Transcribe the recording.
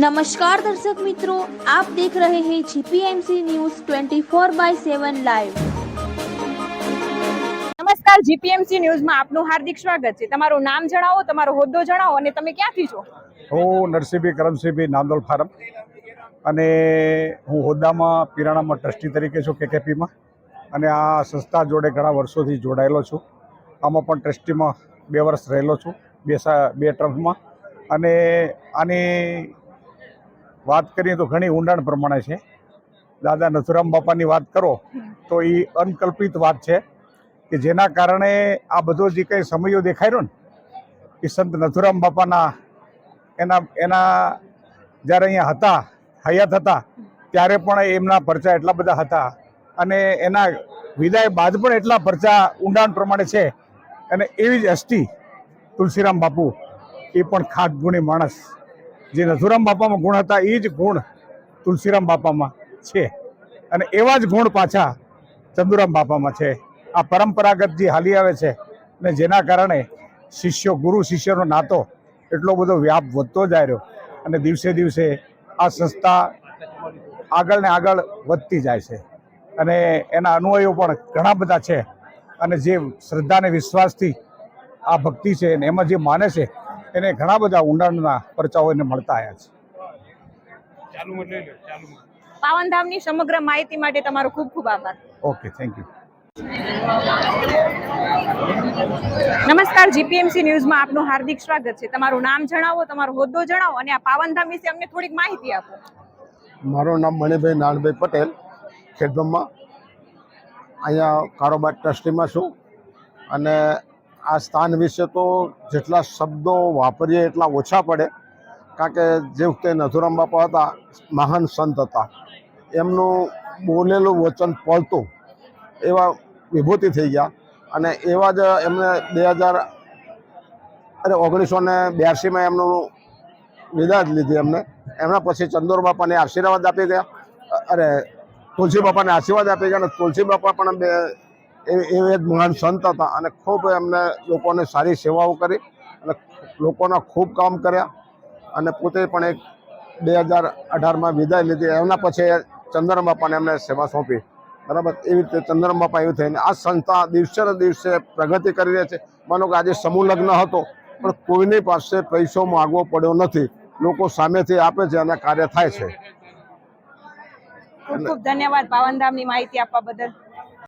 नमस्कार दर्शक मित्रों, आप देख रहे हैं जीपीएमसी न्यूज 24/7 लाइव। નમસ્કાર, જીપીએમસી ન્યૂઝમાં આપનું હાર્દિક સ્વાગત છે। તમારું નામ જણાવો, તમારો હોદ્દો જણાવો અને તમે ક્યાંથી છો? હું નરસિંહભાઈ કરમસિંહભાઈ નાંદોલ ફાર્મ અને હું હોદ્દામાં પિરાણામાં ટ્રસ્ટી તરીકે છું કેકેપીમાં, અને આ સંસ્થા જોડે ઘણા વર્ષોથી જોડાયેલો છું। આમાં પણ ટ્રસ્ટીમાં 2 વર્ષ રહેલો છું, બે ટર્મમાં। અને આની વાત કરીએ તો ઘણી ઊંડાણ પ્રમાણે છે। દાદા નથુરામ બાપાની વાત કરો તો એ અનકલ્પિત વાત છે કે જેના કારણે આ બધો જે કંઈ સમયો દેખાઈ રહ્યો ને એ સંત નથુરામ બાપાના એના જ્યારે અહીંયા હતા, હયાત હતા, ત્યારે પણ એમના પરચા એટલા બધા હતા અને એના વિદાય બાદ પણ એટલા પરચા ઊંડાણ પ્રમાણે છે। અને એવી જ હસ્તી તુલસીરામ બાપુ, એ પણ ખાટ ગુણી માણસ। જે નથુરામ બાપામાં ગુણ હતા એ જ ગુણ તુલસીરામ બાપામાં છે, અને એવા જ ગુણ પાછા ચંદુરામ બાપામાં છે। આ પરંપરાગત જે હાલી આવે છે ને જેના કારણે ગુરુ શિષ્યનો નાતો એટલો બધો વ્યાપ વધતો જાય રહ્યો, અને દિવસે દિવસે આ સંસ્થા આગળ ને આગળ વધતી જાય છે, અને એના અનુયાયીઓ પણ ઘણા બધા છે। અને જે શ્રદ્ધા અને વિશ્વાસથી આ ભક્તિ છે ને એમાં જે માને છે એને ઘણા બધા ઊંડાણના પરચાઓ એને મળતા આવ્યા છે। પાવનધામની સમગ્ર માહિતી માટે તમારો ખૂબ ખૂબ આભાર। Okay, thank you. નમસ્કાર, જીપીએમસી ન્યૂઝમાં આપનું હાર્દિક સ્વાગત છે। તમારું નામ જણાવો, તમારો હોદ્દો જણાવો અને આ પાવનધામ વિશે અમને થોડીક માહિતી આપો। મારું નામ મણિભાઈ નાનભાઈ પટેલ, ખેડબ્રહ્મા, અહીંયા કારોબાર ટ્રસ્ટીમાં છું। અને આ સ્થાન વિશે તો જેટલા શબ્દો વાપરીએ એટલા ઓછા પડે, કારણ કે જે વખતે નથુરામ બાપા હતા, મહાન સંત હતા, એમનું બોલેલું વચન પળતું એવા વિભૂતિ થઈ ગયા। અને એવા જ એમને 1982માં એમનું વિદાય લીધી એમને। એમના પછી ચંદોર બાપાને આશીર્વાદ આપી ગયા, તુલસી બાપાને આશીર્વાદ આપી ગયા। અને તુલસી બાપા પણ એ મહાન સંત હતા અને ખૂબ એમને લોકોને સારી સેવાઓ કરી અને લોકોના ખૂબ કામ કર્યા, અને પોતે પણ એક 2018માં વિદાય લીધી। એમના પછી ચંદુરામ બાપાને એમને સેવા સોંપી, બરાબર। એવી રીતે ચંદુરામ બાપા એવું થઈને આ સંસ્થા દિવસે ને દિવસે પ્રગતિ કરી રહી છે। માનો કે આજે સમૂહ લગ્ન હતો પણ કોઈની પાસે પૈસો માગવો પડ્યો નથી, લોકો સામેથી આપે છે અને કાર્ય થાય છે। ખૂબ ખૂબ ધન્યવાદ પાવનધામની માહિતી આપવા બદલ।